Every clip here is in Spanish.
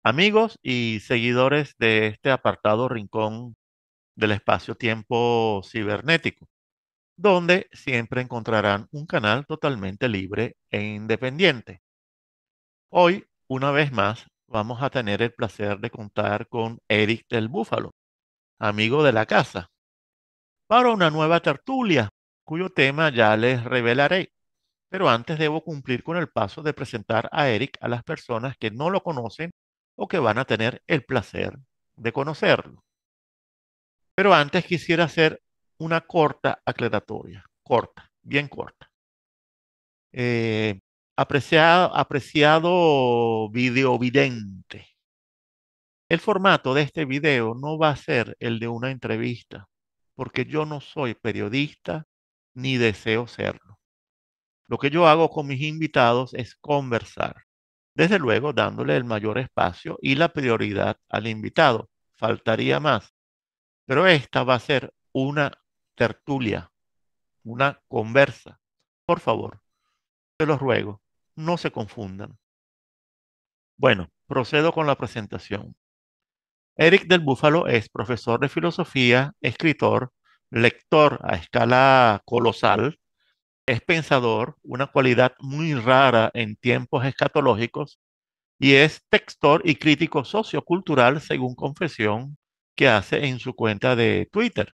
amigos y seguidores de este apartado rincón del espacio-tiempo cibernético, donde siempre encontrarán un canal totalmente libre e independiente. Hoy, una vez más, vamos a tener el placer de contar con Eric del Búfalo, amigo de la casa, para una nueva tertulia, cuyo tema ya les revelaré. Pero antes debo cumplir con el paso de presentar a Eric a las personas que no lo conocen o que van a tener el placer de conocerlo. Pero antes quisiera hacer una corta aclaratoria, corta, bien corta. Apreciado videovidente, el formato de este video no va a ser el de una entrevista, porque yo no soy periodista ni deseo serlo. Lo que yo hago con mis invitados es conversar, desde luego dándole el mayor espacio y la prioridad al invitado. Faltaría más, pero esta va a ser una tertulia, una conversa. Por favor, te los ruego, no se confundan. Bueno, procedo con la presentación. Eric del Búfalo es profesor de filosofía, escritor, lector a escala colosal, es pensador, una cualidad muy rara en tiempos escatológicos, y es textor y crítico sociocultural según confesión que hace en su cuenta de Twitter.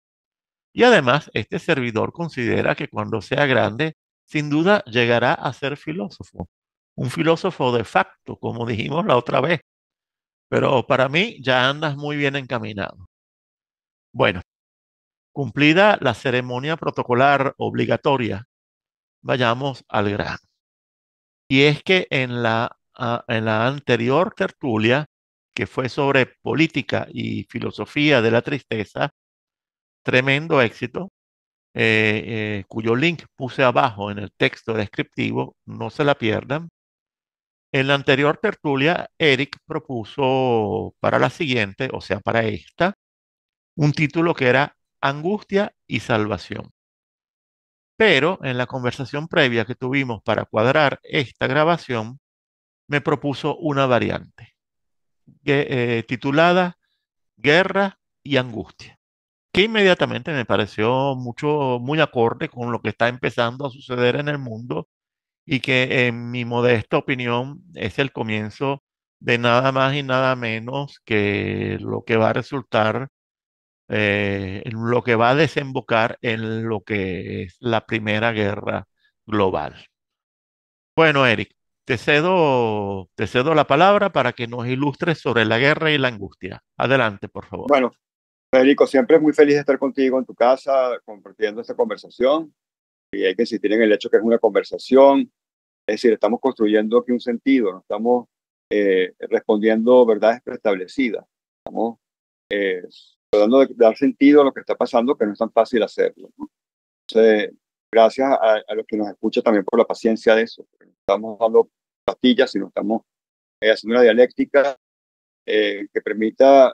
Y además, este servidor considera que cuando sea grande, sin duda llegará a ser filósofo, un filósofo de facto, como dijimos la otra vez, pero para mí ya andas muy bien encaminado. Bueno, cumplida la ceremonia protocolar obligatoria, vayamos al grano. Y es que en la anterior tertulia, que fue sobre política y filosofía de la tristeza, tremendo éxito, cuyo link puse abajo en el texto descriptivo, no se la pierdan. En la anterior tertulia, Eric propuso para la siguiente, o sea, para esta, un título que era Angustia y Salvación. Pero en la conversación previa que tuvimos para cuadrar esta grabación, me propuso una variante titulada Guerra y Angustia, que inmediatamente me pareció muy acorde con lo que está empezando a suceder en el mundo y que en mi modesta opinión es el comienzo de nada más y nada menos que lo que va a resultar, en lo que va a desembocar en lo que es la Primera Guerra Global. Bueno, Eric, te cedo la palabra para que nos ilustres sobre la guerra y la angustia. Adelante, por favor. Bueno, Federico, siempre es muy feliz de estar contigo en tu casa compartiendo esta conversación y hay que insistir en el hecho que es una conversación, es decir, estamos construyendo aquí un sentido, no estamos respondiendo verdades preestablecidas, estamos eh, tratando de dar sentido a lo que está pasando, que no es tan fácil hacerlo, ¿no? Entonces, gracias a los que nos escuchan también por la paciencia de eso, porque no estamos dando pastillas, sino estamos haciendo una dialéctica que permita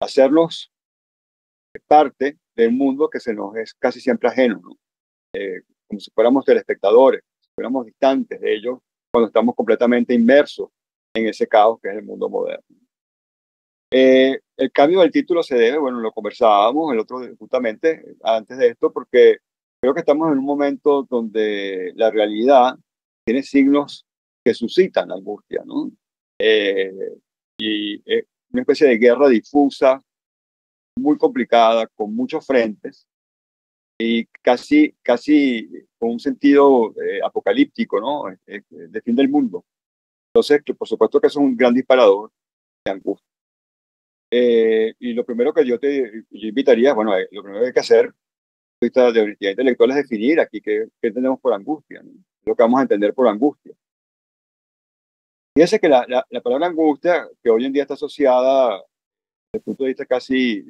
hacerlos parte del mundo que se nos es casi siempre ajeno, ¿no? Como si fuéramos telespectadores, si fuéramos distantes de ellos cuando estamos completamente inmersos en ese caos que es el mundo moderno. El cambio del título se debe, bueno, lo conversábamos el otro justamente antes de esto, porque creo que estamos en un momento donde la realidad tiene signos que suscitan angustia, ¿no? Eh, una especie de guerra difusa, muy complicada, con muchos frentes y casi con un sentido apocalíptico, ¿no? De fin del mundo. Entonces, que por supuesto que eso es un gran disparador de angustia. Y lo primero que yo invitaría, bueno, lo primero que hay que hacer, vista de honestidad intelectual, es definir aquí qué tenemos por angustia, ¿no? Lo que vamos a entender por angustia. Fíjense que la palabra angustia, que hoy en día está asociada desde el punto de vista casi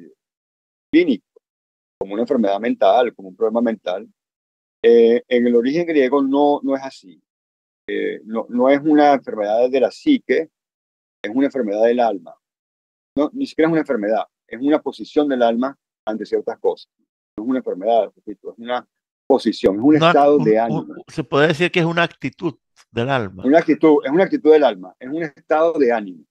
clínico, como una enfermedad mental, como un problema mental, en el origen griego no es así. No es una enfermedad de la psique, es una enfermedad del alma. No, ni siquiera es una enfermedad, es una posición del alma ante ciertas cosas. No es una enfermedad, repito, es una posición, es un estado de ánimo. Se puede decir que es una actitud del alma. Es una actitud del alma, es un estado de ánimo.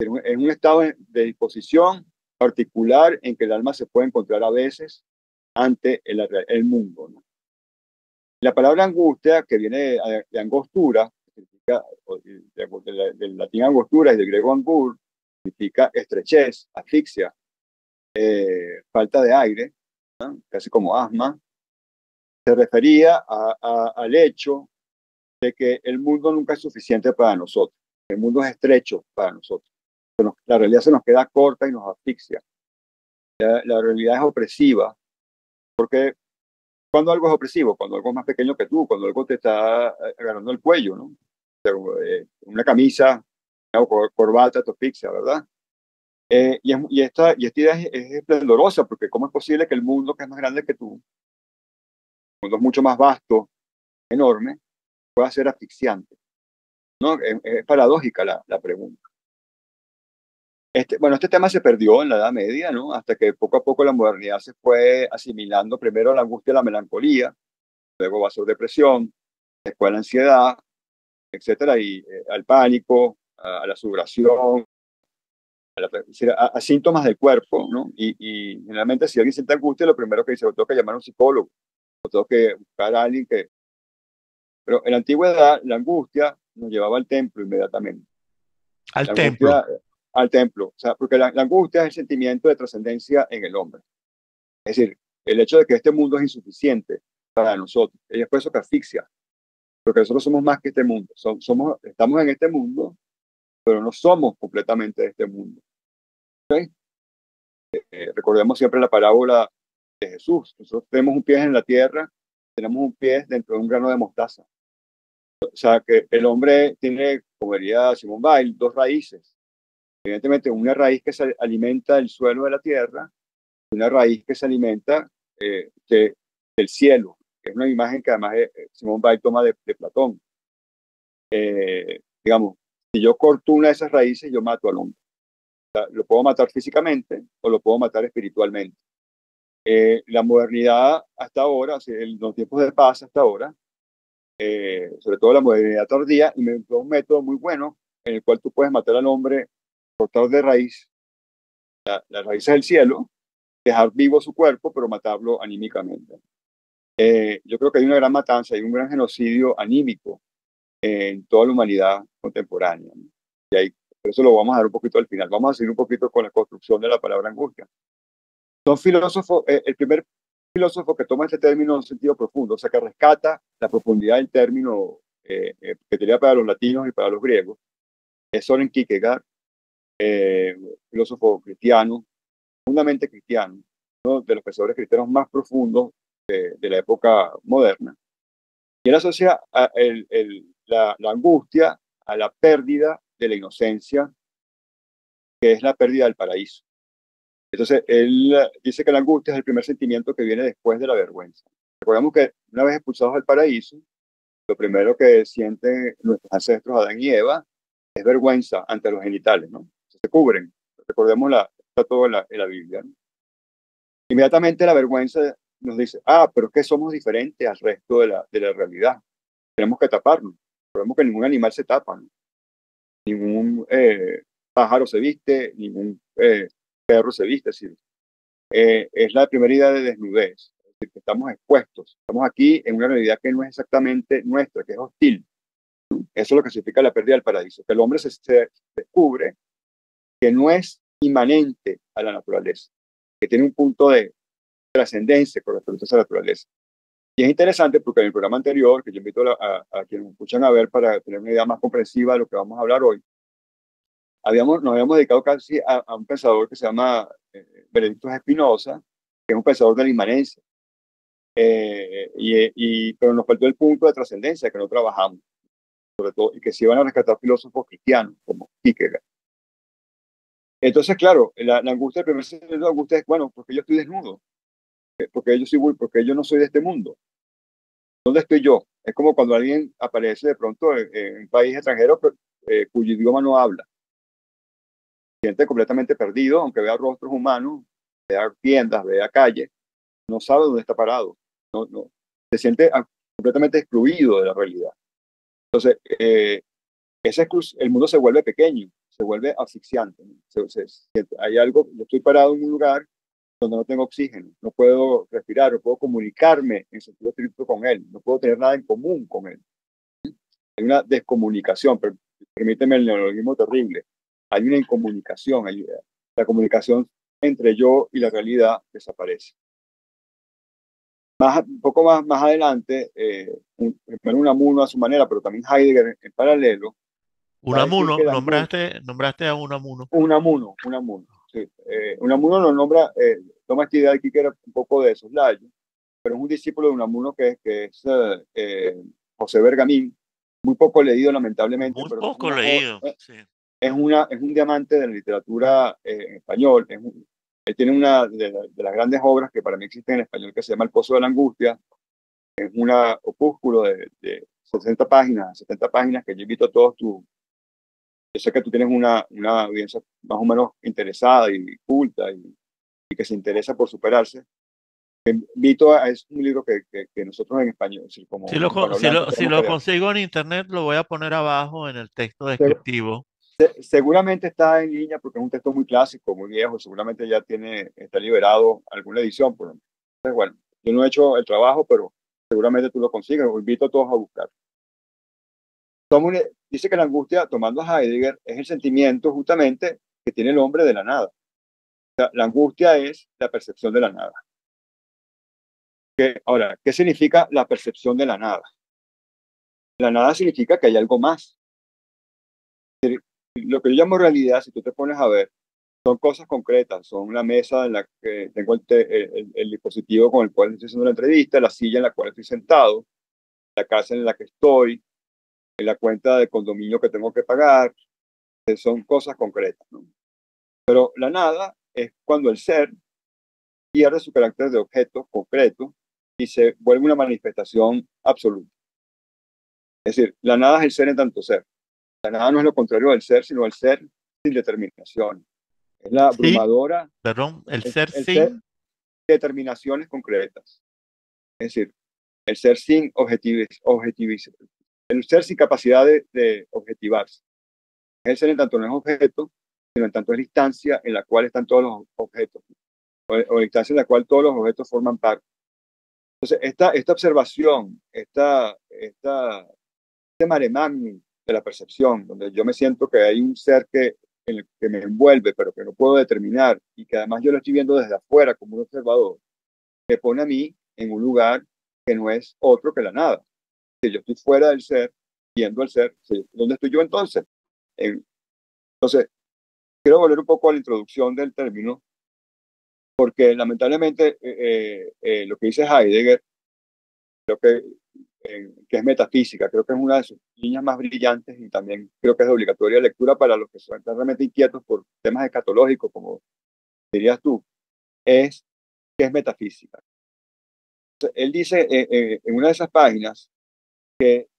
en un estado de disposición particular en que el alma se puede encontrar a veces ante el mundo, ¿no? La palabra angustia, que viene de angostura, significa, del latín angostura y del griego angur, significa estrechez, asfixia, falta de aire, ¿no? Casi como asma, se refería al hecho de que el mundo nunca es suficiente para nosotros, el mundo es estrecho para nosotros. La realidad se nos queda corta y nos asfixia. La realidad es opresiva, porque cuando algo es opresivo, cuando algo es más pequeño que tú, cuando algo te está agarrando el cuello, ¿no? O sea, una camisa, una corbata te asfixia, ¿verdad? Y esta idea es esplendorosa, porque ¿cómo es posible que el mundo, que es más grande que tú, el mundo es mucho más vasto, enorme, pueda ser asfixiante? ¿No? Es paradójica la pregunta. Bueno, este tema se perdió en la Edad Media, ¿no? Hasta que poco a poco la modernidad se fue asimilando primero a la angustia y la melancolía, luego va a ser depresión, después a la ansiedad, etcétera, y al pánico, a la sudoración, a síntomas del cuerpo, ¿no? Y generalmente si alguien siente angustia, lo primero que dice, lo tengo que llamar a un psicólogo, lo tengo que buscar a alguien que... Pero en la antigüedad, la angustia nos llevaba al templo inmediatamente. Al La templo. angustia al templo, o sea, porque la angustia es el sentimiento de trascendencia en el hombre. Es decir, el hecho de que este mundo es insuficiente para nosotros. Y es por eso que asfixia, porque nosotros somos más que este mundo. Estamos en este mundo, pero no somos completamente de este mundo. ¿Okay? Recordemos siempre la parábola de Jesús. Nosotros tenemos un pie en la tierra, tenemos un pie dentro de un grano de mostaza. O sea, que el hombre tiene, como diría Simone Weil, dos raíces. Evidentemente, una raíz que se alimenta del suelo de la tierra, una raíz que se alimenta del cielo. Es una imagen que además Simone Weil toma de Platón. Digamos, si yo corto una de esas raíces, yo mato al hombre. O sea, lo puedo matar físicamente o lo puedo matar espiritualmente. La modernidad hasta ahora, en los tiempos de paz hasta ahora, sobre todo la modernidad tardía, inventó un método muy bueno en el cual tú puedes matar al hombre, cortar de raíz las raíces del cielo, dejar vivo su cuerpo, pero matarlo anímicamente. Yo creo que hay una gran matanza, hay un gran genocidio anímico en toda la humanidad contemporánea, ¿no? Y ahí, por eso lo vamos a dar un poquito al final. Vamos a seguir un poquito con la construcción de la palabra angustia. Son filósofos, el primer filósofo que toma este término en un sentido profundo, o sea, que rescata la profundidad del término que tenía para los latinos y para los griegos, es Soren Kierkegaard, filósofo cristiano, profundamente cristiano, uno de los pensadores cristianos más profundos de la época moderna. Y él asocia la angustia a la pérdida de la inocencia, que es la pérdida del paraíso. Entonces, él dice que la angustia es el primer sentimiento que viene después de la vergüenza. Recordemos que una vez expulsados del paraíso, lo primero que sienten nuestros ancestros Adán y Eva es vergüenza ante los genitales, ¿no? Se cubren. Recordemos, está todo en la Biblia, ¿no? Inmediatamente la vergüenza nos dice, pero es que somos diferentes al resto de la realidad. Tenemos que taparnos. Recordemos que ningún animal se tapa, ¿no? Ningún pájaro se viste, ningún perro se viste. Es la primera idea de desnudez. Es decir, que estamos expuestos. Estamos aquí en una realidad que no es exactamente nuestra, que es hostil. Eso es lo que significa la pérdida del paraíso. Que el hombre se descubre que no es inmanente a la naturaleza, que tiene un punto de trascendencia con respecto a esa naturaleza. Y es interesante porque en el programa anterior, que yo invito a quienes me escuchan a ver para tener una idea más comprensiva de lo que vamos a hablar hoy, nos habíamos dedicado casi a un pensador que se llama Benedicto Spinoza, que es un pensador de la inmanencia. Pero nos faltó el punto de trascendencia que no trabajamos, sobre todo, y que se iban a rescatar filósofos cristianos como Kierkegaard. Entonces, claro, la angustia, el primer sentido de la angustia es, bueno, porque yo estoy desnudo, porque yo no soy de este mundo. ¿Dónde estoy yo? Es como cuando alguien aparece de pronto en un país extranjero cuyo idioma no habla. Se siente completamente perdido, aunque vea rostros humanos, vea tiendas, vea calles, no sabe dónde está parado. No, se siente completamente excluido de la realidad. Entonces, el mundo se vuelve pequeño, se vuelve asfixiante, ¿no? Hay algo, yo estoy parado en un lugar donde no tengo oxígeno, no puedo respirar, no puedo comunicarme en sentido estricto con él, no puedo tener nada en común con él. Hay una descomunicación, permíteme el neologismo terrible, hay una incomunicación, la comunicación entre yo y la realidad desaparece. Un poco más adelante, Unamuno a su manera, pero también Heidegger en paralelo, va a decir que Unamuno, la angustia, nombraste a Unamuno. Unamuno, sí. Unamuno lo nombra, toma esta idea aquí que era un poco de soslayo, pero es un discípulo de Unamuno que es José Bergamín, muy poco leído lamentablemente, Muy pero que poco leído, sí. es un diamante de la literatura en español. Él tiene una de las grandes obras que para mí existen en español que se llama El Pozo de la Angustia. Es un opúsculo de 60 páginas, 70 páginas que yo invito a todos yo sé que tú tienes una audiencia más o menos interesada y culta y que se interesa por superarse. Es un libro que nosotros en español, es decir, Si como lo, con- si hispanohablantes, lo, si tenemos lo que leer. consigo en internet, lo voy a poner abajo en el texto descriptivo. Seguramente está en línea porque es un texto muy clásico, muy viejo, seguramente ya está liberado alguna edición. Entonces, bueno, yo no he hecho el trabajo, pero seguramente tú lo consigues. Os invito a todos a buscar. Dice que la angustia, tomando a Heidegger, es el sentimiento justamente que tiene el hombre de la nada. O sea, la angustia es la percepción de la nada. Ahora, ¿qué significa la percepción de la nada? La nada significa que hay algo más. Lo que yo llamo realidad, si tú te pones a ver, son cosas concretas, son la mesa en la que tengo el dispositivo con el cual estoy haciendo la entrevista, la silla en la cual estoy sentado, la casa en la que estoy, la cuenta de condominio que tengo que pagar, son cosas concretas, ¿no? Pero la nada es cuando el ser pierde su carácter de objeto concreto y se vuelve una manifestación absoluta. Es decir, la nada es el ser en tanto ser. La nada no es lo contrario del ser, sino el ser sin determinación. Es la Sí, abrumadora, perdón, el ser el ser sin. determinaciones concretas. Es decir, el ser sin el ser sin capacidad de objetivarse. Es el ser en tanto no es objeto, sino en tanto es la instancia en la cual están todos los objetos, o la instancia en la cual todos los objetos forman parte. Entonces, esta observación, este mare magnum de la percepción, donde yo me siento que hay un ser que me envuelve, pero que no puedo determinar, y que además yo lo estoy viendo desde afuera como un observador, me pone a mí en un lugar que no es otro que la nada. Si yo estoy fuera del ser, viendo el ser, ¿sí? ¿Dónde estoy yo entonces? Entonces, quiero volver un poco a la introducción del término, porque lamentablemente lo que dice Heidegger, creo que es metafísica, creo que es una de sus líneas más brillantes y también creo que es de obligatoria lectura para los que están realmente inquietos por temas escatológicos, como dirías tú, es que es metafísica. Entonces, él dice en una de esas páginas que,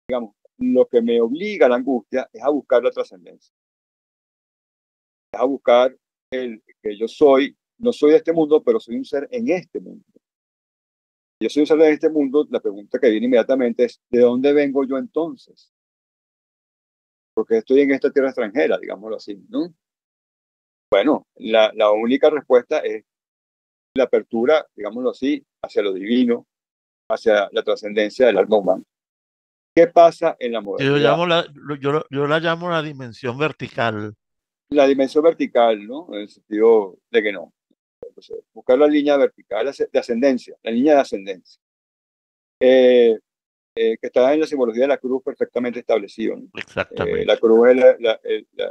digamos, lo que me obliga a la angustia es a buscar la trascendencia, es a buscar que yo no soy de este mundo, pero soy un ser en este mundo. Yo soy un ser de este mundo, la pregunta que viene inmediatamente es, ¿de dónde vengo yo entonces? Porque estoy en esta tierra extranjera, digámoslo así, ¿no? Bueno, la única respuesta es la apertura, digámoslo así, hacia lo divino, hacia la trascendencia del alma humana. ¿Qué pasa en la Yo modernidad? llamo yo la llamo la dimensión vertical. La dimensión vertical, ¿no? En el sentido de que no. Entonces, buscar la línea vertical de ascendencia, la línea de ascendencia, eh, que está en la simbología de la cruz perfectamente establecido, ¿no? La Exactamente. cruz es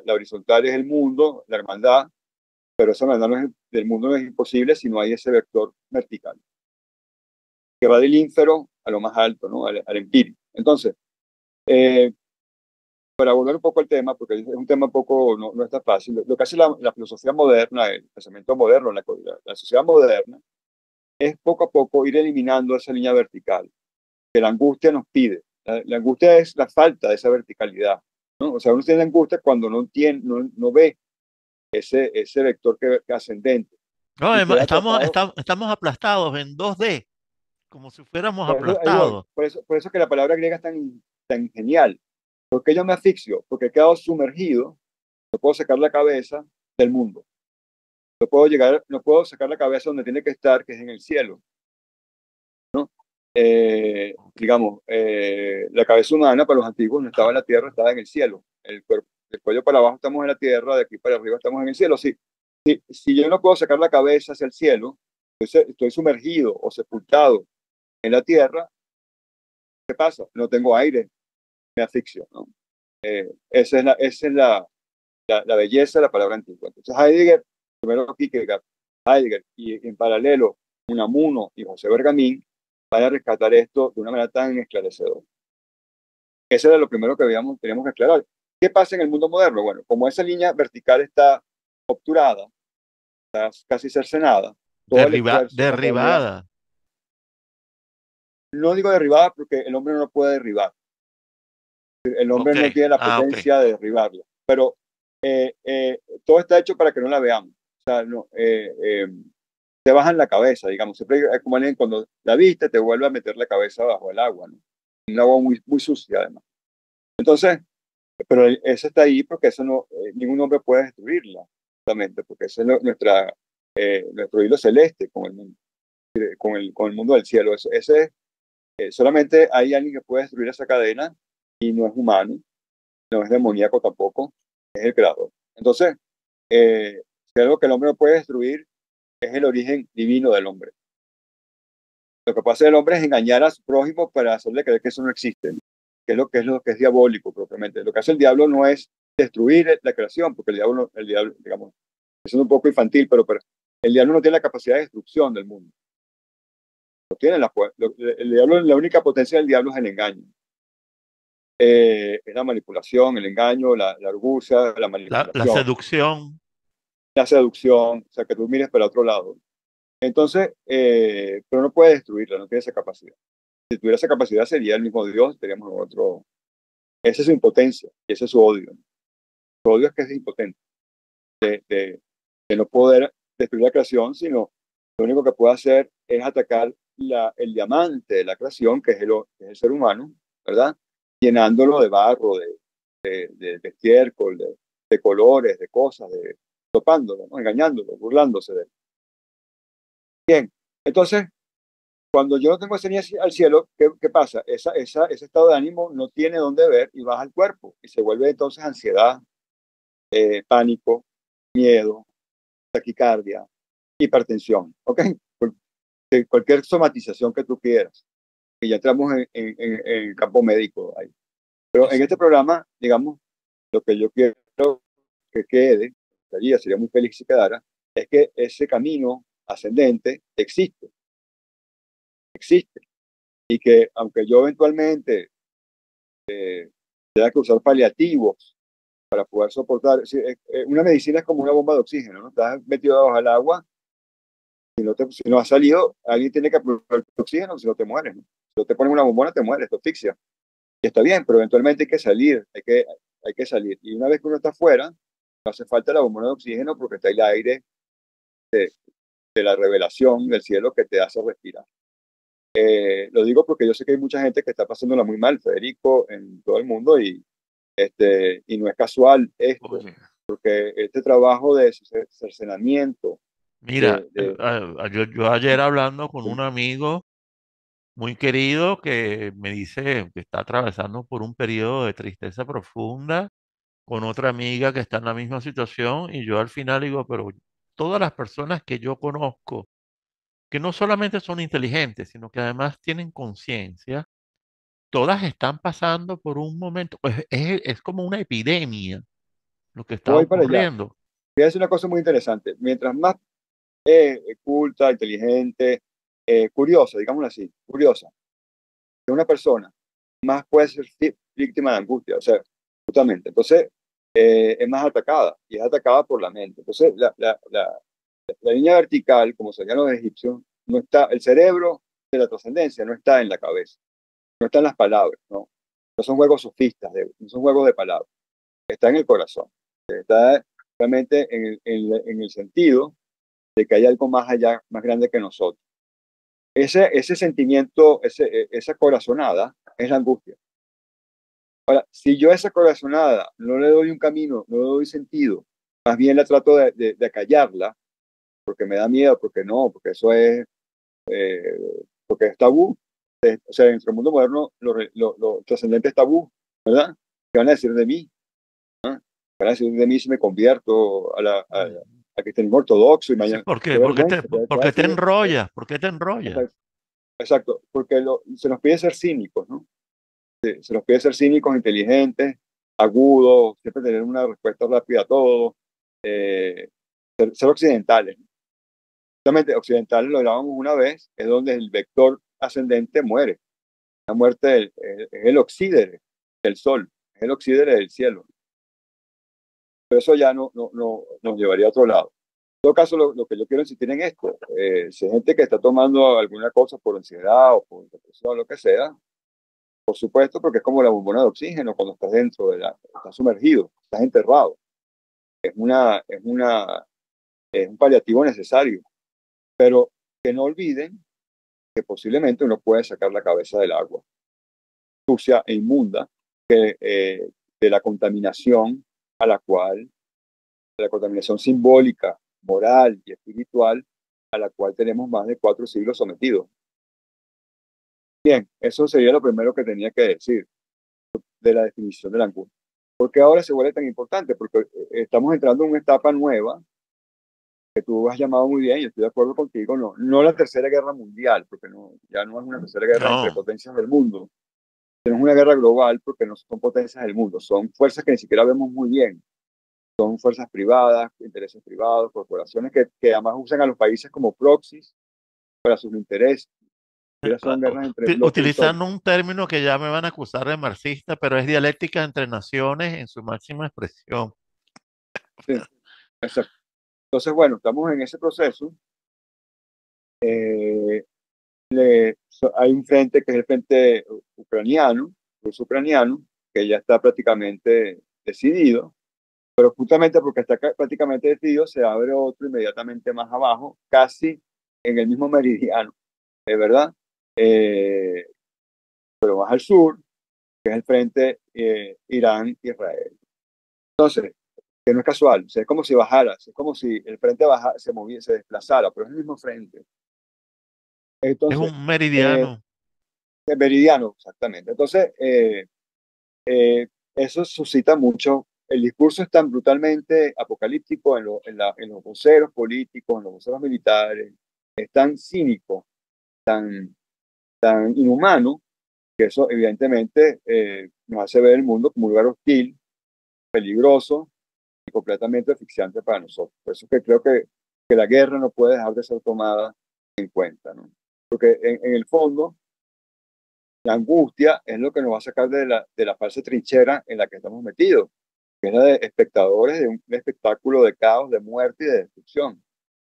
la horizontal es el mundo, la hermandad, pero esa hermandad del mundo no es imposible si no hay ese vector vertical, que va del ínfero a lo más alto, ¿no? Al empírico. Entonces, eh, para volver un poco al tema, porque es un tema un poco, no está fácil, lo que hace la filosofía moderna, el pensamiento moderno, la sociedad moderna, es poco a poco ir eliminando esa línea vertical que la angustia nos pide. La angustia es la falta de esa verticalidad, ¿no? O sea, uno tiene angustia cuando no ve ese vector que ascendente No, y queda atrapado. estamos aplastados en 2D, como si fuéramos Por eso, ahí voy, aplastados. por eso que la palabra griega es tan genial, ¿Por qué yo me asfixio? Porque he quedado sumergido, no puedo sacar la cabeza del mundo. No puedo sacar la cabeza donde tiene que estar, que es en el cielo, ¿no? Digamos, la cabeza humana para los antiguos no estaba en la tierra, estaba en el cielo. El cuello para abajo estamos en la tierra, de aquí para arriba estamos en el cielo. Si yo no puedo sacar la cabeza hacia el cielo, estoy sumergido o sepultado en la tierra, ¿qué pasa? No tengo aire, me asfixio, ¿no? Esa es la belleza de la palabra antigua. Entonces Heidegger, primero Kierkegaard, Heidegger y en paralelo Unamuno y José Bergamín van a rescatar esto de una manera tan esclarecedora. Eso era lo primero que teníamos que aclarar. ¿Qué pasa en el mundo moderno? Bueno, como esa línea vertical está obturada, está casi cercenada, todo el esfuerzo para ponerla, Derribada. no digo derribada porque el hombre no lo puede derribar, el hombre Ok. no tiene la Ok. potencia de derribarla, pero todo está hecho para que no la veamos. O sea, no, te bajan la cabeza, digamos. Siempre es como alguien cuando la viste te vuelve a meter la cabeza bajo el agua, ¿no? Un agua muy, muy sucia, además. Entonces, pero esa está ahí porque eso no, ningún hombre puede destruirla, justamente, porque ese es nuestro hilo celeste con el mundo, con el mundo del cielo. Solamente hay alguien que puede destruir esa cadena y no es humano, no es demoníaco tampoco, es el creador. Entonces, si algo que el hombre no puede destruir es el origen divino del hombre. Lo que pasa del hombre es engañar a su prójimo para hacerle creer que eso no existe, ¿no? Que es lo que es diabólico propiamente. Lo que hace el diablo no es destruir la creación, porque el diablo, digamos, es un poco infantil, pero el diablo no tiene la capacidad de destrucción del mundo. No tiene el diablo, la única potencia del diablo es el engaño. Es la manipulación, el engaño, la argucia, la La manipulación, seducción. la seducción, o sea, que tú mires para otro lado. Entonces, pero no puede destruirla, no tiene esa capacidad. Si tuviera esa capacidad sería el mismo Dios, teníamos otro. Esa es su impotencia y ese es su odio, ¿no? Su odio es que es impotente, de, de no poder destruir la creación, sino lo único que puede hacer es atacar el diamante de la creación, que es el ser humano, ¿verdad? Llenándolo de barro, de estiércol, de colores, de cosas, topándolo, ¿no? Engañándolo, burlándose de él. Bien, entonces, cuando yo no tengo ese niño al cielo, ¿qué pasa? Ese estado de ánimo no tiene dónde ver y baja al cuerpo y se vuelve entonces ansiedad, pánico, miedo, taquicardia, hipertensión, ¿ok? Cualquier somatización que tú quieras. Y ya entramos en el campo médico ahí. Pero en este programa, digamos, lo que yo quiero que quede, sería muy feliz si quedara, es que ese camino ascendente existe. Y que aunque yo eventualmente tenga que usar paliativos para poder soportar, una medicina es como una bomba de oxígeno, ¿no? Estás metido debajo del agua, si no has salido, alguien tiene que aprovechar el oxígeno, si no te mueres, ¿no? Si no te ponen una bombona, te mueres, te asfixia. Y está bien, pero eventualmente hay que salir, hay que salir. Y una vez que uno está afuera, no hace falta la bombona de oxígeno porque está el aire de la revelación del cielo que te hace respirar. Lo digo porque yo sé que hay mucha gente que está pasándola muy mal, Federico, en todo el mundo, y no es casual esto, Oye, porque este trabajo de cercenamiento, mira, de, de, yo ayer hablando con un amigo muy querido que me dice que está atravesando por un periodo de tristeza profunda, con otra amiga que está en la misma situación, y yo al final digo, pero todas las personas que yo conozco, que no solamente son inteligentes, sino que además tienen conciencia, todas están pasando por un momento, pues es como una epidemia lo que está voy para allá. ocurriendo. Voy a decir una cosa muy interesante. Mientras más culta, inteligente, curiosa, digámoslo así, curiosa, que una persona, más puede ser víctima de angustia, o sea, justamente. Entonces, es más atacada y es atacada por la mente. Entonces, la línea vertical, como serían los egipcios, no está, el cerebro de la trascendencia no está en la cabeza, no está en las palabras, no, no son juegos sofistas, no son juegos de palabras, está en el corazón, está realmente en el sentido de que hay algo más allá, más grande que nosotros. Ese sentimiento, esa corazonada es la angustia. Ahora, si yo a esa corazonada no le doy un camino, no le doy sentido, más bien la trato de acallarla, porque me da miedo, porque no, porque eso es, eh, porque es tabú. O sea, en nuestro mundo moderno lo trascendente es tabú, ¿verdad? ¿Qué van a decir de mí? ¿Ah? ¿Qué van a decir de mí si me convierto a cristianismo ortodoxo y Sí, mañana? ¿por qué? Qué vergüenza, ¿qué va a Porque te decir? enrollas, porque te enrollas. Exacto, exacto, porque se nos pide ser cínicos, ¿no? Se nos pide ser cínicos, inteligentes, agudos, siempre tener una respuesta rápida a todo, ser occidentales. Justamente occidentales lo hablábamos una vez, es donde el vector ascendente muere. La muerte es el oxídere del sol, es el oxídere del cielo. Pero eso ya no nos llevaría a otro lado. En todo caso, lo que yo quiero insistir en esto, si hay gente que está tomando alguna cosa por ansiedad o por depresión o lo que sea, por supuesto, porque es como la bombona de oxígeno cuando estás dentro estás sumergido, estás enterrado. Es es un paliativo necesario, pero que no olviden que posiblemente uno puede sacar la cabeza del agua sucia e inmunda de la contaminación a la cual, de la contaminación simbólica, moral y espiritual a la cual tenemos más de 4 siglos sometidos. Bien, eso sería lo primero que tenía que decir de la definición de la angustia. ¿Por qué ahora se vuelve tan importante? Porque estamos entrando en una etapa nueva que tú has llamado muy bien, y estoy de acuerdo contigo, no la tercera guerra mundial, porque ya no es una tercera guerra entre No, potencias del mundo, sino es una guerra global porque no son potencias del mundo, son fuerzas que ni siquiera vemos muy bien, son fuerzas privadas, intereses privados, corporaciones que además usan a los países como proxies para sus intereses. Son guerras entre bloques utilizando históricos. un término que ya me van a acusar de marxista, pero es dialéctica entre naciones en su máxima expresión. Sí, exacto. Entonces, bueno, estamos en ese proceso. Eh, Hay un frente que es el frente ucraniano, ruso-ucraniano, que ya está prácticamente decidido, pero justamente porque está prácticamente decidido, se abre otro inmediatamente más abajo, casi en el mismo meridiano, es verdad, eh, pero más al sur, que es el frente Irán-Israel. Entonces, que no es casual, o sea, es como si bajara, es como si el frente se moviera, se desplazara, pero es el mismo frente. Es Entonces, un eh, meridiano. meridiano, exactamente. Entonces, eso suscita mucho. El discurso es tan brutalmente apocalíptico en los voceros políticos, en los voceros militares, es tan cínico, tan, tan inhumano, que eso evidentemente nos hace ver el mundo como un lugar hostil, peligroso y completamente asfixiante para nosotros. Por eso es que creo que la guerra no puede dejar de ser tomada en cuenta, ¿no? Porque en el fondo, la angustia es lo que nos va a sacar de la falsa trinchera en la que estamos metidos, que es la de espectadores de un espectáculo de caos, de muerte y de destrucción.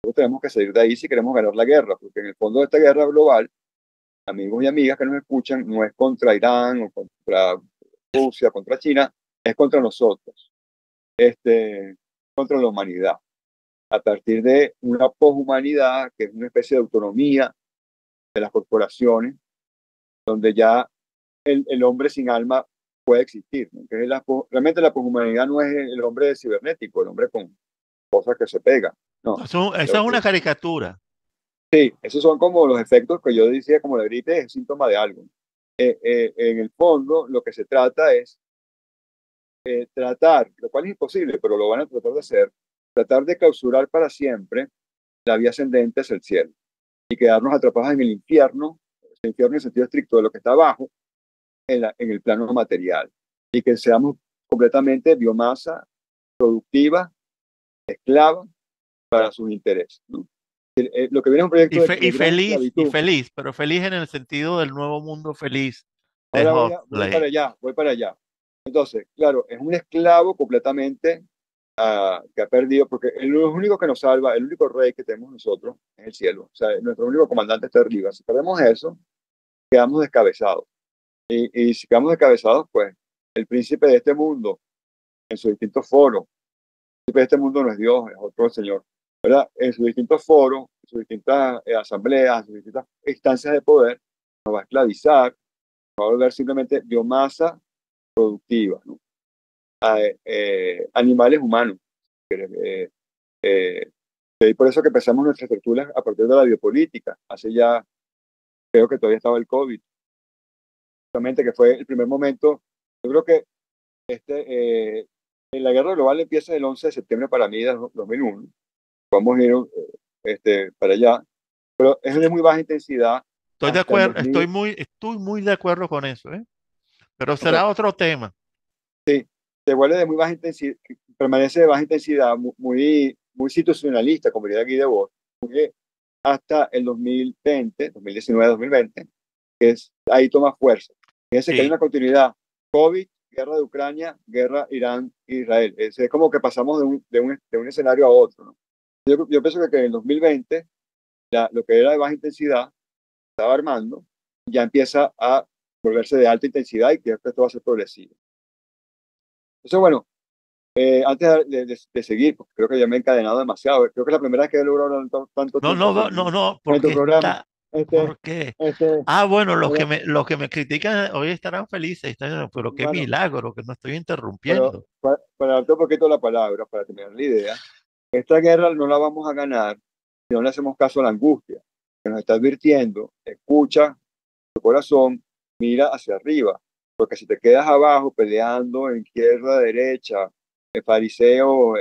Nosotros tenemos que salir de ahí si queremos ganar la guerra, porque en el fondo de esta guerra global, amigos y amigas que nos escuchan, no es contra Irán o contra Rusia, contra China, es contra nosotros, contra la humanidad, a partir de una poshumanidad que es una especie de autonomía de las corporaciones, donde ya el hombre sin alma puede existir, ¿no? Que es realmente la poshumanidad no es el hombre cibernético, el hombre con cosas que se pegan. No. Esa es una caricatura. Sí, esos son como los efectos que yo decía, como la gripe es síntoma de algo. En el fondo, lo que se trata es tratar, lo cual es imposible, pero lo van a tratar de hacer, tratar de clausurar para siempre la vía ascendente hacia el cielo y quedarnos atrapados en el infierno en el sentido estricto de lo que está abajo, en el plano material, y que seamos completamente biomasa productiva, esclava para sus intereses, ¿no? Lo que viene es un proyecto de gran Y esclavitud. feliz, pero feliz en el sentido del nuevo mundo feliz de Ahora voy para Huxley. allá, voy para allá. Entonces, claro, es un esclavo completamente que ha perdido, porque lo único que nos salva, el único rey que tenemos nosotros es el cielo. O sea, nuestro único comandante está arriba. Si perdemos eso, quedamos descabezados. Y si quedamos descabezados, pues el príncipe de este mundo, en sus distintos foros, el príncipe de este mundo no es Dios, es otro señor, ¿verdad? En sus distintos foros, en sus distintas asambleas, en sus distintas instancias de poder, nos va a esclavizar, va a volver simplemente biomasa productivas, ¿no? Animales humanos. Eh, eh, y por eso que empezamos nuestras estructuras a partir de la biopolítica. Hace ya, creo que todavía estaba el COVID, justamente que fue el primer momento. Yo creo que la guerra global empieza el 11 de septiembre para mí de 2001. Vamos a ir para allá, pero es de muy baja intensidad Estoy de hasta el acuerdo, 2000. estoy muy de acuerdo con eso, ¿eh? Pero Ok, será otro tema. sí, se vuelve de muy baja intensidad, permanece de baja intensidad, muy situacionalista, como diría Guy Debord, hasta el 2020, 2019, 2020, que es, ahí toma fuerza. Fíjense que hay Sí, una continuidad. COVID, guerra de Ucrania, guerra Irán-Israel. Es como que pasamos de un escenario a otro, ¿no? Yo pienso que en el 2020, lo que era de baja intensidad estaba armando, ya empieza a volverse de alta intensidad y creo que esto va a ser progresivo. Entonces, bueno, antes de seguir, porque creo que ya me he encadenado demasiado, creo que es la primera vez que he logrado hablar tanto no, tiempo no, así no, no, en tu porque programa. está, Este, porque, bueno, pero, los que me critican hoy estarán felices, pero qué bueno, milagro que no estoy pero interrumpiendo. para darte un poquito la palabra, para terminar la idea, esta guerra no la vamos a ganar si no le hacemos caso a la angustia, que nos está advirtiendo, escucha tu corazón, mira hacia arriba, porque si te quedas abajo peleando en izquierda, derecha, fariseo,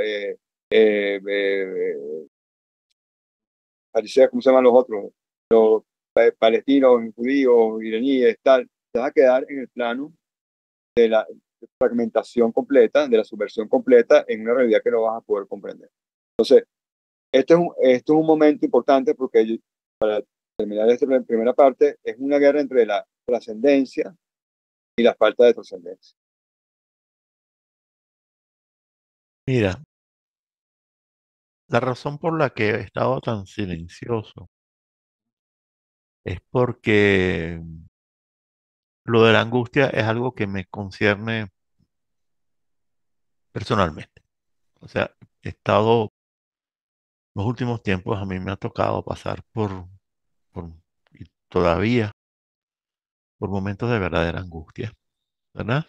fariseos, ¿cómo se llaman los otros? Los palestinos, judíos, iraníes, tal, te vas a quedar en el plano de la fragmentación completa, de la subversión completa, en una realidad que no vas a poder comprender. Entonces, esto es un momento importante porque, para terminar esta primera parte, es una guerra entre la trascendencia y la falta de trascendencia. Mira, la razón por la que he estado tan silencioso es porque lo de la angustia es algo que me concierne personalmente. O sea, he estado, los últimos tiempos a mí me ha tocado pasar por y todavía por momentos de verdadera angustia, ¿verdad?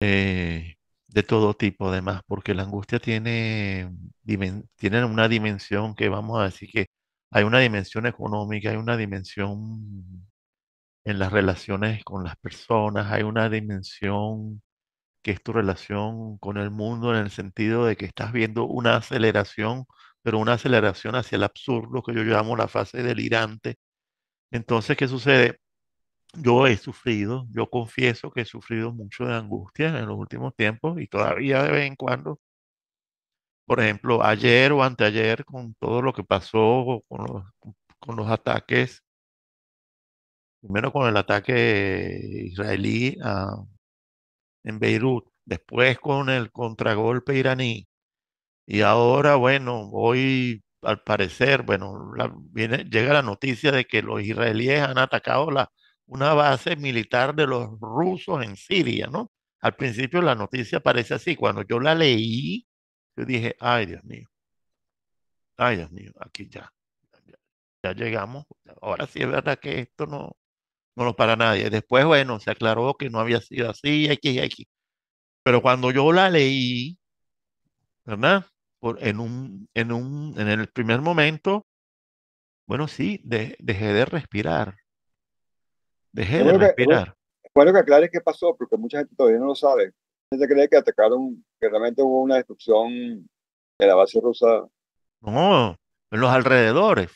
De todo tipo, además, porque la angustia tiene una dimensión que vamos a decir que hay una dimensión económica, hay una dimensión en las relaciones con las personas, hay una dimensión que es tu relación con el mundo en el sentido de que estás viendo una aceleración, pero una aceleración hacia el absurdo que yo llamo la fase delirante. Entonces, ¿qué sucede? Yo he sufrido, yo confieso que he sufrido mucho de angustia en los últimos tiempos y todavía de vez en cuando, por ejemplo, ayer o anteayer, con todo lo que pasó con los ataques, primero con el ataque israelí en Beirut, después con el contragolpe iraní y ahora, bueno, hoy al parecer, bueno, llega la noticia de que los israelíes han atacado una base militar de los rusos en Siria, ¿no? Al principio la noticia parece así. Cuando yo la leí, yo dije, ay Dios mío, aquí ya, ya llegamos. Ahora sí es verdad que esto no lo para nadie. Después, bueno, se aclaró que no había sido así, aquí. Pero cuando yo la leí, ¿verdad? En el primer momento, bueno, sí, dejé de respirar, dejé Es de bueno que, respirar. es bueno que aclares qué pasó, porque mucha gente todavía no lo sabe. Se cree que atacaron, que realmente hubo una destrucción de la base rusa. No, en los alrededores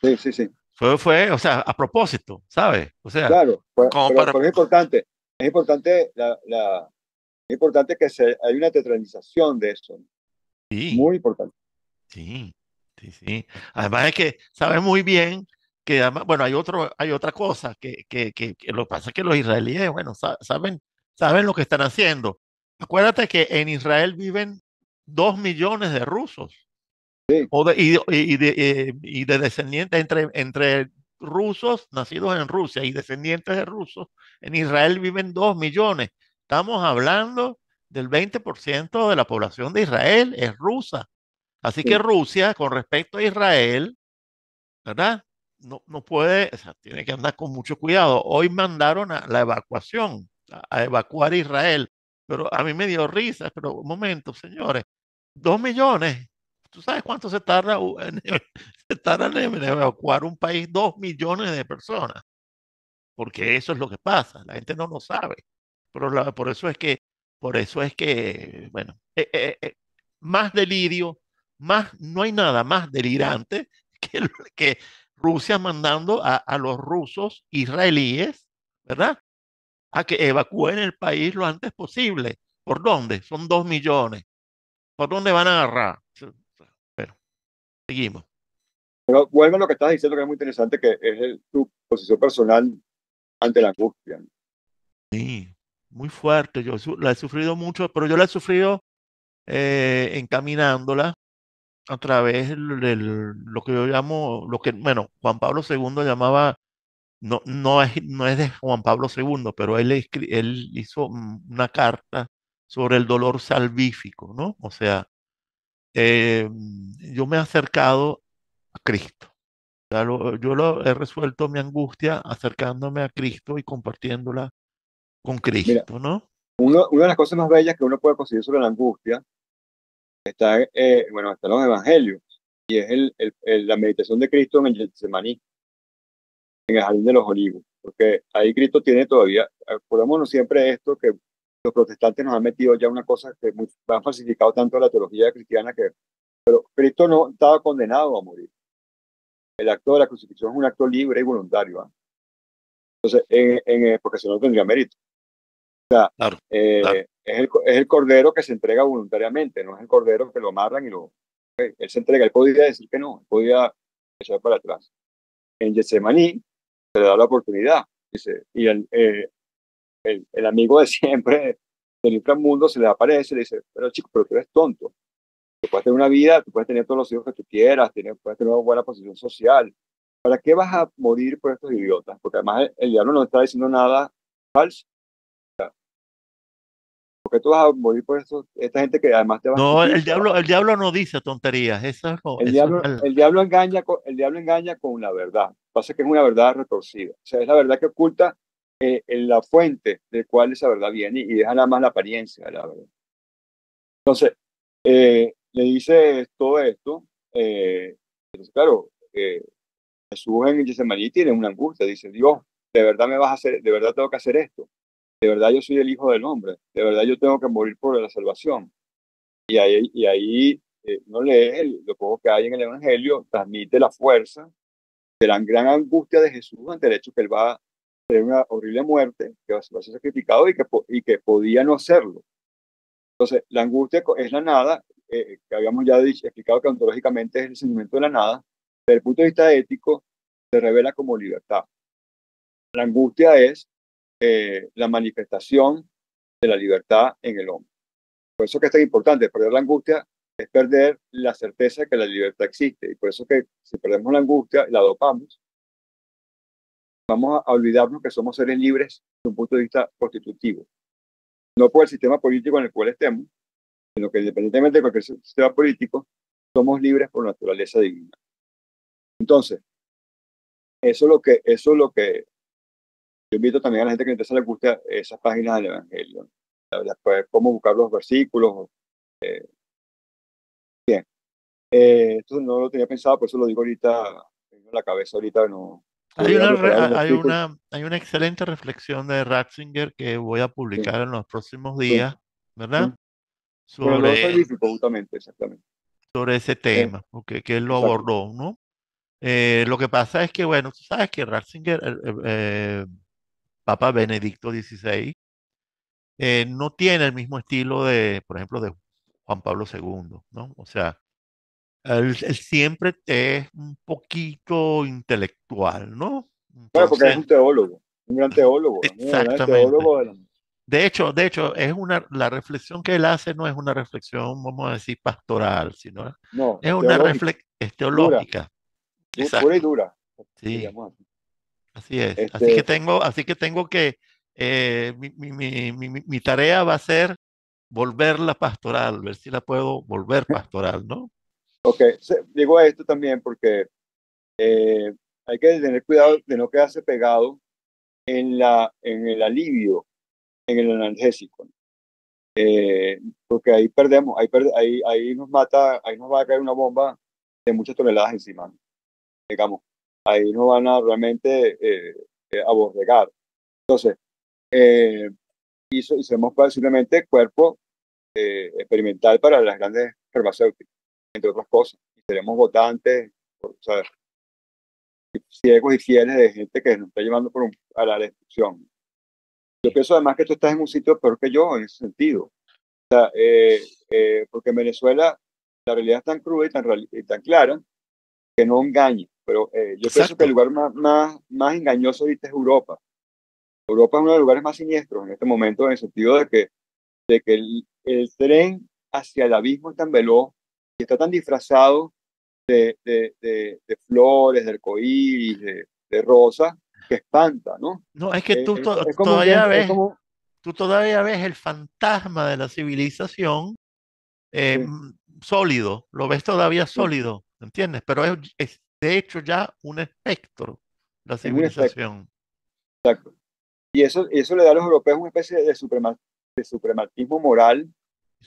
Sí, sí, sí. o sea, a propósito, ¿sabes? O sea, Claro, como para, pero es importante, es importante que hay una teatralización de eso, sí, muy importante. sí, sí. Además es que sabes muy bien que, bueno, hay otra cosa que lo que pasa es que los israelíes, bueno, saben lo que están haciendo. Acuérdate que en Israel viven 2 millones de rusos. Sí, Y de descendientes entre rusos nacidos en Rusia y descendientes de rusos, en Israel viven 2 millones. Estamos hablando del 20% de la población de Israel es rusa. Así que sí. Rusia, con respecto a Israel, ¿verdad? No puede, o sea, tiene que andar con mucho cuidado. Hoy mandaron a la evacuación. a evacuar Israel. Pero a mí me dio risa, pero un momento, señores, 2 millones. ¿Tú sabes cuánto se tarda se tarda en evacuar un país? 2 millones de personas, porque eso es lo que pasa. La gente no lo sabe. Pero por eso es que, bueno, más delirio, no hay nada más delirante que Rusia mandando a los rusos israelíes, ¿verdad? A que evacúen el país lo antes posible. ¿Por dónde? Son 2 millones. ¿Por dónde van a agarrar? Bueno, seguimos. Pero vuelvo a lo que estás diciendo, que es muy interesante, que es tu posición personal ante la angustia. Sí, muy fuerte. Yo la he sufrido mucho, pero yo la he sufrido encaminándola a través lo que yo llamo, bueno, Juan Pablo II llamaba, no es de Juan Pablo II, pero él hizo una carta sobre el dolor salvífico, ¿no? O sea, eh, yo me he acercado a Cristo. O sea, he resuelto mi angustia acercándome a Cristo y compartiéndola con Mira, Cristo, ¿no? una de las cosas más bellas que uno puede conseguir sobre la angustia está, bueno, está en los evangelios, y es la meditación de Cristo en el Getsemaní, en el Jardín de los Olivos, porque ahí Cristo tiene todavía, acordémonos siempre esto, que los protestantes nos han metido ya una cosa que han falsificado tanto la teología cristiana, que Cristo no estaba condenado a morir. El acto de la crucifixión es un acto libre y voluntario, ¿ah? Entonces, porque si no tendría mérito. Claro, claro. Es el cordero que se entrega voluntariamente, no es el cordero que lo amarran él se entrega. Él podía decir que no, él podía echar para atrás. En Getsemaní se le da la oportunidad, dice, y el amigo de siempre del inframundo se le aparece y le dice, pero chico, pero tú eres tonto, tú puedes tener una vida, tú puedes tener todos los hijos que tú quieras, puedes tener una buena posición social, ¿para qué vas a morir por estos idiotas? Porque además el diablo no está diciendo nada falso. Porque tú vas a morir por esta gente que además te va a No, escupir. el diablo no dice tonterías. Eso es El diablo engaña con la verdad. Pasa que es una verdad retorcida. O sea, es la verdad que oculta en la fuente de cuál esa verdad viene y deja nada más la apariencia de la verdad. Entonces, le dice todo esto. Entonces, claro, Jesús en Getsemaní tiene una angustia. Dice, Dios, de verdad me vas a hacer, de verdad tengo que hacer esto. De verdad yo soy el Hijo del Hombre. De verdad yo tengo que morir por la salvación. Y ahí uno lee lo poco que hay en el Evangelio, transmite la fuerza de la gran angustia de Jesús ante el hecho que él va a tener una horrible muerte, que va a ser sacrificado y que podía no hacerlo. Entonces, la angustia es la nada, que habíamos ya explicado que ontológicamente es el sentimiento de la nada. Desde el punto de vista ético, se revela como libertad. La angustia es la manifestación de la libertad en el hombre. Por eso que es tan importante, perder la angustia es perder la certeza de que la libertad existe. Y por eso que si perdemos la angustia, la adoptamos, vamos a olvidarnos que somos seres libres desde un punto de vista constitutivo. No por el sistema político en el cual estemos, sino que independientemente de cualquier sistema político, somos libres por naturaleza divina. Entonces, eso es lo que yo invito también a la gente que le interesa la angustia, esas páginas del Evangelio. La verdad, pues, cómo buscar los versículos. Eh, bien. Esto no lo tenía pensado, por eso lo digo ahorita, tengo en la cabeza ahorita, no Hay podía una, preparar los versículos. hay una excelente reflexión de Ratzinger que voy a Sí, publicar en los próximos sí, días, ¿verdad? sí. Bueno, lo Sobre, salvífico, justamente, exactamente. sobre ese Eh, tema, porque que él lo exacto. abordó, ¿no? Lo que pasa es que, bueno, tú sabes que Ratzinger, Papa Benedicto XVI, no tiene el mismo estilo de, por ejemplo, de Juan Pablo II, ¿no? O sea, él siempre es un poquito intelectual, ¿no? Bueno, porque es Entonces, un teólogo, un gran teólogo, es un gran exactamente. teólogo De hecho, la reflexión que él hace no es una reflexión, vamos a decir, pastoral, sino no, es una teológica, reflexión dura, teológica. pura y Exacto. dura, Sí, digamos así. así es. Este, Así que tengo que, mi tarea va a ser volverla pastoral, ver si la puedo volver pastoral, ¿no? ok, digo esto también porque eh, hay que tener cuidado de no quedarse pegado en el alivio en el analgésico, ¿no? Porque ahí perdemos, ahí nos mata, ahí nos va a caer una bomba de muchas toneladas encima, ¿no? Digamos, ahí nos van a realmente aborregar. Entonces, eh, hicimos simplemente cuerpo experimental para las grandes farmacéuticas, entre otras cosas. Y seremos votantes, o sea, ciegos y fieles de gente que nos está llevando a la destrucción. Yo pienso además que tú estás en un sitio peor que yo en ese sentido. O sea, porque en Venezuela la realidad es tan cruda y tan clara que no engaña. Pero yo pienso que el Exacto. lugar más engañoso ahorita es Europa. Europa es uno de los lugares más siniestros en este momento, en el sentido de que el tren hacia el abismo es tan veloz y está tan disfrazado de flores, de arcoíris, de rosas, que espanta, ¿no? No, es que Es como un dentro, es como, tú todavía ves el fantasma de la civilización eh, sí, mm, sólido, lo ves todavía sí, sólido, ¿entiendes? Pero es de hecho ya un espectro, la es un espectro, civilización. exacto. Y eso le da a los europeos una especie de suprematismo moral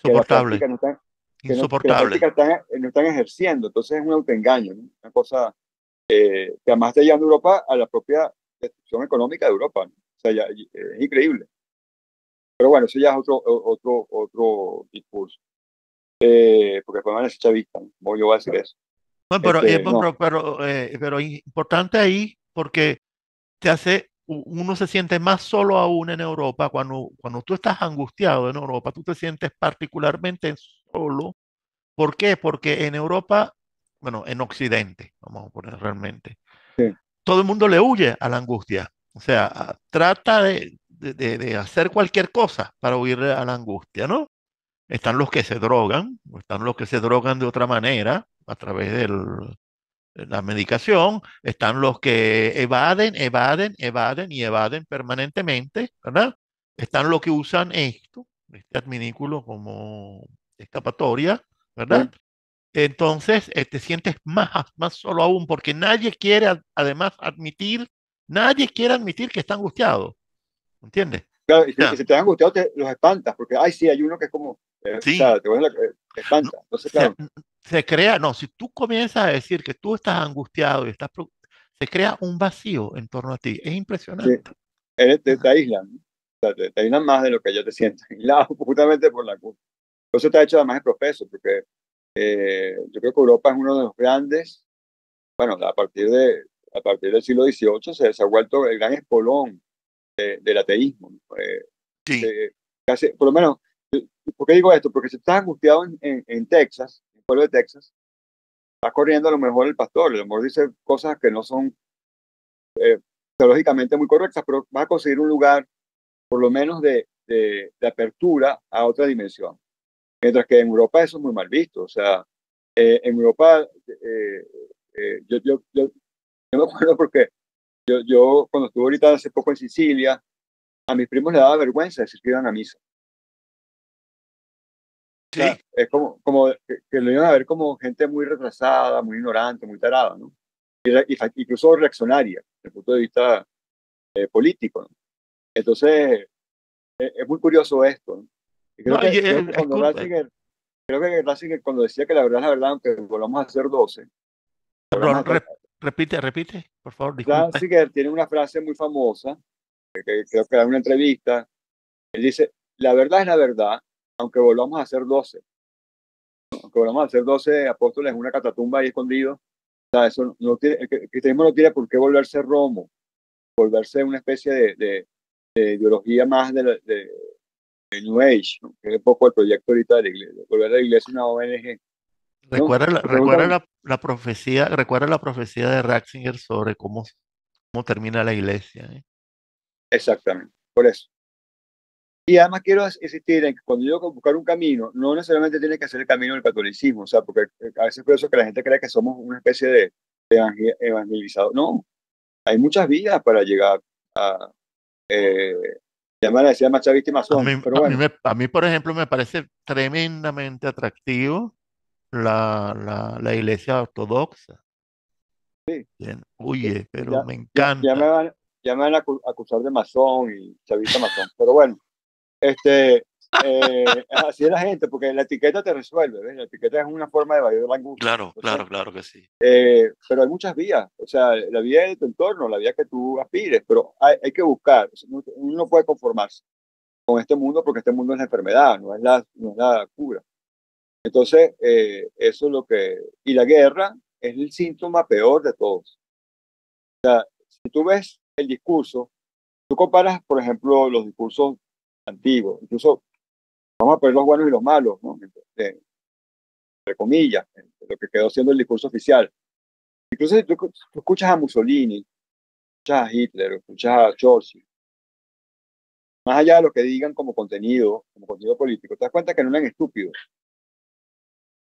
que la Insoportable, práctica no están, que la insoportable. práctica no están ejerciendo. Entonces es un autoengaño, ¿no? Una cosa que además está llevando a Europa a la propia destrucción económica de Europa, ¿no? O sea, es increíble. Pero bueno, eso ya es otro discurso. Porque después van a ser chavistas, ¿no? Como yo voy a decir eso. No, No, pero importante ahí porque uno se siente más solo aún en Europa. Cuando tú estás angustiado en Europa, tú te sientes particularmente solo. ¿Por qué? Porque en Europa, bueno, en Occidente, vamos a poner realmente, sí, todo el mundo le huye a la angustia. O sea, trata de hacer cualquier cosa para huir a la angustia, ¿no? Están los que se drogan, o están los que se drogan de otra manera, a través de la medicación, están los que evaden y evaden permanentemente, ¿verdad? Están los que usan este adminículo como escapatoria, ¿verdad? sí. Entonces te sientes más solo aún porque nadie quiere además nadie quiere admitir que está angustiado, ¿entiendes? Claro, y O sea, si te dan angustiado, los espantas, porque, ay, sí, hay uno que es como, o sí, sea, te no, espanta. Entonces, se, claro, se crea, no, si tú comienzas a decir que tú estás angustiado y se crea un vacío en torno a ti, es sí, impresionante. te aíslan, ¿no? O sea, te aíslan más de lo que ya te sientes aislado, justamente por la culpa. Entonces está hecho además de profeso, porque yo creo que Europa es uno de los grandes, bueno, a partir del siglo XVIII se ha vuelto el gran espolón del ateísmo, ¿no? Sí, Por lo menos, ¿por qué digo esto? Porque si estás angustiado en Texas, en el pueblo de Texas, vas corriendo a lo mejor el pastor, a lo mejor dice cosas que no son teológicamente muy correctas, pero vas a conseguir un lugar, por lo menos, de apertura a otra dimensión. Mientras que en Europa eso es muy mal visto. O sea, en Europa, yo me acuerdo porque yo cuando estuve ahorita hace poco en Sicilia, a mis primos les daba vergüenza decir que iban a misa. O sea, sí, es como que lo iban a ver como gente muy retrasada, muy ignorante, muy tarada, ¿no? Incluso reaccionaria, desde el punto de vista político, ¿no? Entonces, es muy curioso esto, ¿no? Y no, creo que Ratzinger cuando decía que la verdad es la verdad, aunque volvamos a ser 12, volvamos a perdón, estar, repite, por favor, disculpe. Ratzinger tiene una frase muy famosa, que creo que da una entrevista, él dice, la verdad es la verdad, aunque volvamos a ser 12, aunque volvamos a ser 12 apóstoles en una catatumba ahí escondidos, o sea, eso no tiene, el cristianismo no tiene por qué volverse Romo, volverse una especie de ideología más de New Age, ¿no? Que es un poco el proyecto ahorita de la iglesia, volver a la iglesia una ONG, ¿no? Porque Recuerda recuerda la profecía de Ratzinger sobre cómo termina la iglesia, ¿eh? exactamente, por eso. Y además quiero insistir en que cuando yo digo buscar un camino, no necesariamente tiene que ser el camino del catolicismo, o sea, porque a veces por eso que la gente cree que somos una especie de evangelizador. No, hay muchas vías para llegar a, eh, ya me decía más chavista y masón, pero bueno, A mí, por ejemplo, me parece tremendamente atractivo la iglesia ortodoxa. sí, Bien, oye, pero ya, me ya encanta. me van a acusar de masón y chavista masón, pero bueno, Este, así es la gente, porque la etiqueta te resuelve, ¿ves? La etiqueta es una forma de evadir la angustia. Claro, Entonces, claro, claro que sí. pero hay muchas vías, o sea, la vía de tu entorno, la vía que tú aspires, pero hay que buscar, uno no puede conformarse con este mundo porque este mundo es la enfermedad, no es la cura. Entonces, eso es lo que... Y la guerra es el síntoma peor de todos. Si tú ves el discurso, tú comparas, por ejemplo, los discursos antiguos, incluso vamos a poner los buenos y los malos, ¿no? Entre comillas, lo que quedó siendo el discurso oficial. Incluso si tú escuchas a Mussolini, escuchas a Hitler, escuchas a Churchill, más allá de lo que digan como contenido político, te das cuenta que no eran estúpidos.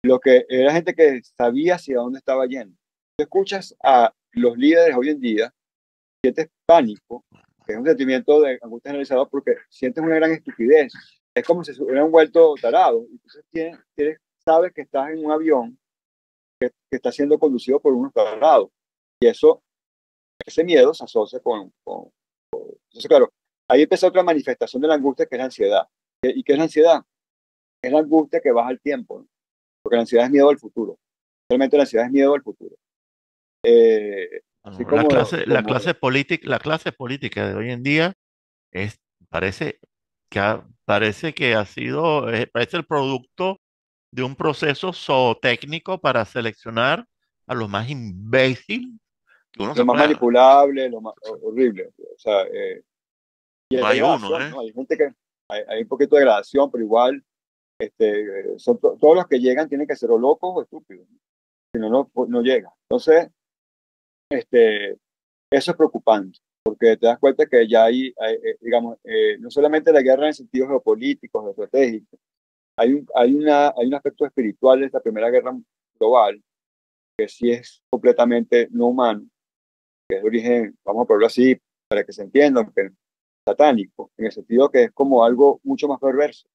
Lo que era gente que sabía hacia dónde estaba yendo. Tú escuchas a los líderes hoy en día, sientes pánico, que es un sentimiento de angustia generalizada porque sientes una gran estupidez. Es como si se hubieran vuelto tarados. Entonces sabes que estás en un avión que está siendo conducido por unos tarados. Y ese miedo se asocia Entonces, claro, ahí empieza otra manifestación de la angustia que es la ansiedad. ¿Y qué es la ansiedad? Es la angustia que baja el tiempo, ¿no? Porque la ansiedad es miedo al futuro. Realmente la ansiedad es miedo al futuro. Así No, la clase, como la clase política de hoy en día es, parece parece que ha sido, parece el producto de un proceso zootécnico para seleccionar a los más imbécil que uno lo se más pueda. manipulable, lo más horrible. O sea, y No hay hay uno, gradación, ¿eh? ¿no? Hay gente que hay un poquito de gradación, pero igual todos los que llegan tienen que ser o locos o estúpidos, ¿no? Si no, no llega. Entonces, eso es preocupante, porque te das cuenta que ya digamos, no solamente la guerra en sentido geopolítico, estratégico, hay un aspecto espiritual de esta primera guerra global que sí es completamente no humano, que es de origen, vamos a ponerlo así, para que se entienda, que satánico, en el sentido que es como algo mucho más perverso.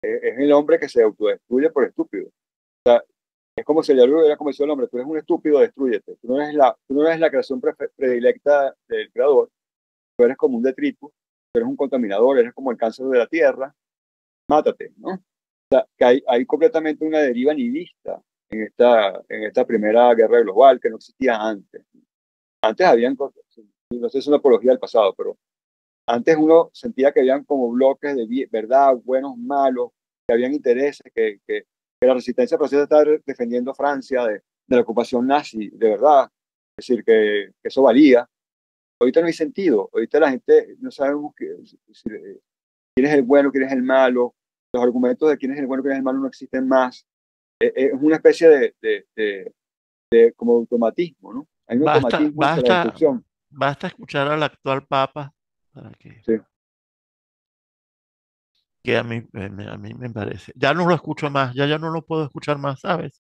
Es el hombre que se autodestruye por estúpido. O sea, es como si el diablo hubiera convencido al hombre, tú eres un estúpido, destrúyete. Tú no eres la creación predilecta del creador, tú eres como un detrito, tú eres un contaminador, eres como el cáncer de la tierra, mátate, ¿no? O sea, que hay completamente una deriva nihilista en esta primera guerra global que no existía antes. Antes habían cosas, no sé si es una apología del pasado, pero antes uno sentía que habían como bloques de verdad, buenos, malos, que habían intereses, que la resistencia francesa estaba defendiendo a Francia de la ocupación nazi, de verdad. Es decir, que eso valía. Ahorita no hay sentido. Ahorita la gente no sabemos quién es el bueno, quién es el malo. Los argumentos de quién es el bueno, quién es el malo no existen más. Es una especie de como automatismo, ¿no? Hay un Basta, automatismo hacia la basta, destrucción. basta escuchar al actual Papa para Sí. que a mí me parece. Ya no lo escucho más, ya no lo puedo escuchar más, ¿sabes?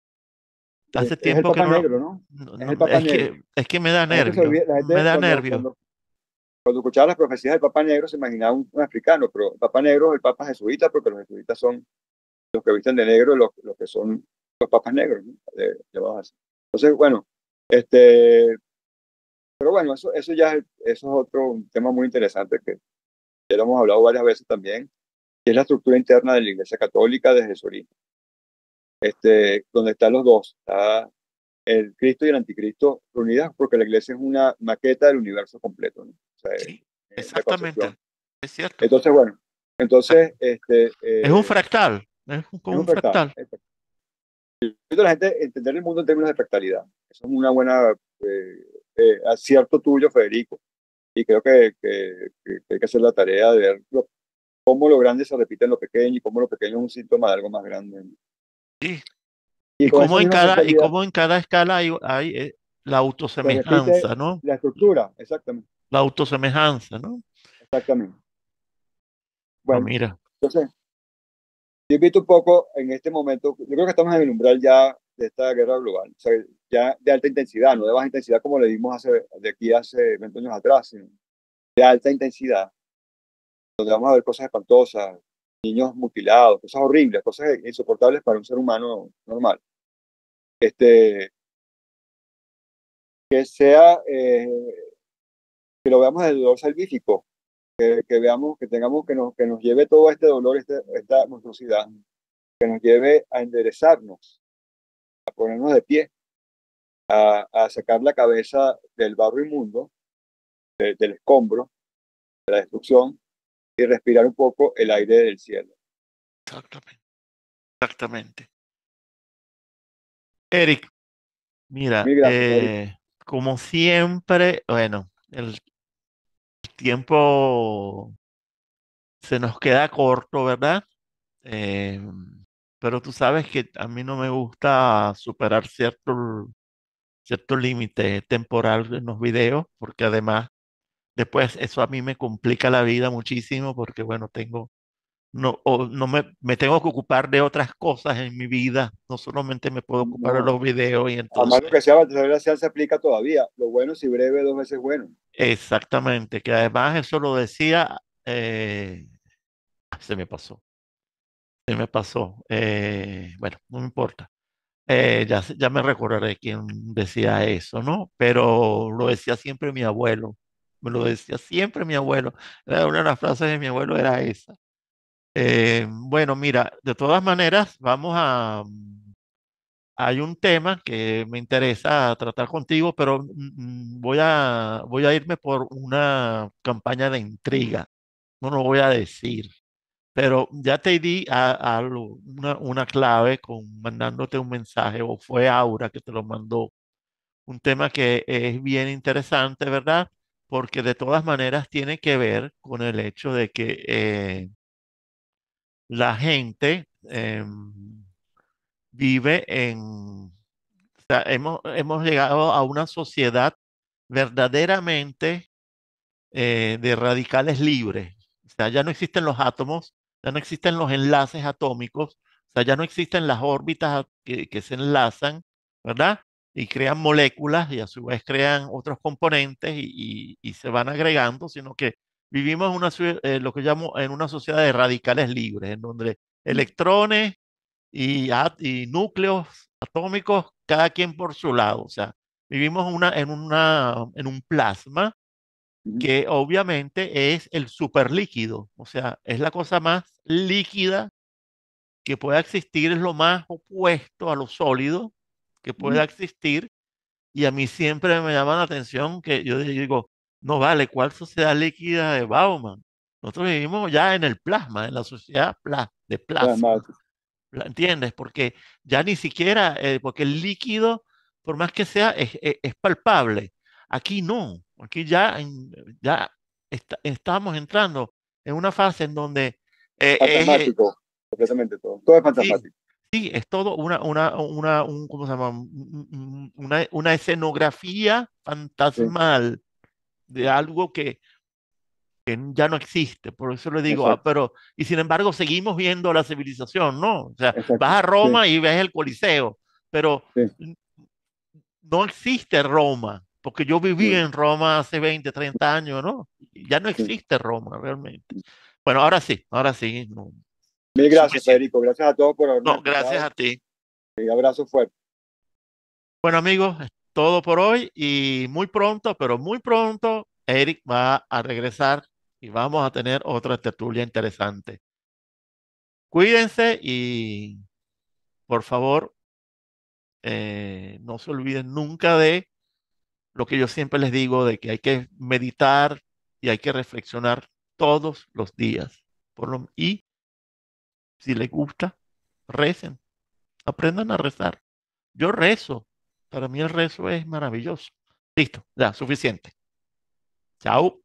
Hace Es el tiempo que Papa no, Negro, ¿no? Es el Papa Negro. es que me da La gente se nervio, olvida, la me gente da nervio. cuando escuchaba las profecías del Papa Negro se imaginaba un africano, pero el Papa Negro es el Papa jesuita, porque los jesuitas son los que visten de negro, los que son los papas negros, ¿no? Entonces, bueno, pero bueno, eso es otro tema muy interesante que ya lo hemos hablado varias veces también, que es la estructura interna de la Iglesia Católica desde su origen, donde están los dos, está el Cristo y el Anticristo reunidas, porque la Iglesia es una maqueta del universo completo, ¿no? O sea, Sí, la concepción. exactamente, es cierto. Entonces, bueno, Es un fractal, es como un un fractal. fractal. Ayuda a la gente a entender el mundo en términos de fractalidad. Eso es una buena acierto tuyo, Federico, y creo que hay que hacer la tarea de ver cómo lo grande se repite en lo pequeño y cómo lo pequeño es un síntoma de algo más grande. Sí. Y con esa misma Y fractalidad cómo en cada escala hay la se repite autosemejanza, ¿no? la estructura, exactamente, La autosemejanza, ¿no? exactamente. No, Bueno, mira, entonces, yo invito un poco en este momento, yo creo que estamos en el umbral ya de esta guerra global, o sea, ya de alta intensidad, no de baja intensidad como le dimos de aquí hace 20 años atrás, sino de alta intensidad, donde vamos a ver cosas espantosas, niños mutilados, cosas horribles, cosas insoportables para un ser humano normal. Que sea, que lo veamos desde el dolor salvífico, que veamos, que tengamos, que nos lleve todo este dolor, esta monstruosidad, que nos lleve a enderezarnos, a ponernos de pie, a sacar la cabeza del barro inmundo, del escombro, de la destrucción, y respirar un poco el aire del cielo. Exactamente. Exactamente. Eric, mira, Mil gracias, Federico. como siempre, bueno, el tiempo se nos queda corto, ¿verdad? Eh, pero tú sabes que a mí no me gusta superar cierto límite temporal en los videos, porque además después eso a mí me complica la vida muchísimo, porque bueno, no, no me tengo que ocupar de otras cosas en mi vida, no solamente me puedo ocupar de No, los videos y además entonces, lo que sea, la se aplica todavía. Lo bueno si breve, dos veces bueno. exactamente, que además eso lo decía, se me pasó, se me pasó, bueno, no me importa. Ya me recordaré quién decía eso, ¿no? Pero lo decía siempre mi abuelo. Me lo decía siempre mi abuelo. Una de las frases de mi abuelo era esa. Bueno, mira, de todas maneras, hay un tema que me interesa tratar contigo, pero voy a irme por una campaña de intriga. No lo voy a decir. Pero ya te di una clave con mandándote un mensaje, o fue Aura que te lo mandó. Un tema que es bien interesante, ¿verdad? Porque de todas maneras tiene que ver con el hecho de que la gente vive o sea, hemos llegado a una sociedad verdaderamente de radicales libres. O sea, ya no existen los átomos, ya no existen los enlaces atómicos, o sea, ya no existen las órbitas que se enlazan, ¿verdad? Y crean moléculas y a su vez crean otros componentes y se van agregando, sino que vivimos en lo que llamo en una sociedad de radicales libres, en donde electrones y núcleos atómicos, cada quien por su lado. O sea, vivimos en un plasma Ujú. que obviamente es el superlíquido, o sea, es la cosa más líquida que pueda existir, es lo más opuesto a lo sólido que Ujú. pueda existir, y a mí siempre me llama la atención que yo digo, no vale, ¿cuál sociedad líquida de Bauman? Nosotros vivimos ya en el plasma, en la sociedad de plasma. Además, ¿Entiendes? Porque ya ni siquiera, porque el líquido, por más que sea, es palpable. Aquí no, aquí ya estamos entrando en una fase en donde fantasmático, completamente todo. Todo es sí, fantasmático. sí, es todo ¿cómo se llama? Una escenografía Sí, fantasmal de algo que ya no existe. Por eso le digo, exacto, pero, y sin embargo seguimos viendo la civilización, ¿no? O sea, exacto. vas a Sí, Roma y ves el Coliseo, pero sí, n- no existe Roma, porque yo viví sí, en Roma hace 20 30 años, ¿no? Y ya no sí. existe Roma realmente. Sí. Bueno, ahora sí, no, Mil gracias, suficiente. Federico. Gracias a todos por habernos No, gracias escuchado. a ti. Un abrazo fuerte. Bueno, amigos, es todo por hoy y muy pronto, pero muy pronto, Eric va a regresar y vamos a tener otra tertulia interesante. Cuídense y por favor, no se olviden nunca de lo que yo siempre les digo, de que hay que meditar y hay que reflexionar todos los días. Y si les gusta, recen, aprendan a rezar. Yo rezo. Para mí el rezo es maravilloso. Listo, ya, suficiente. Chao.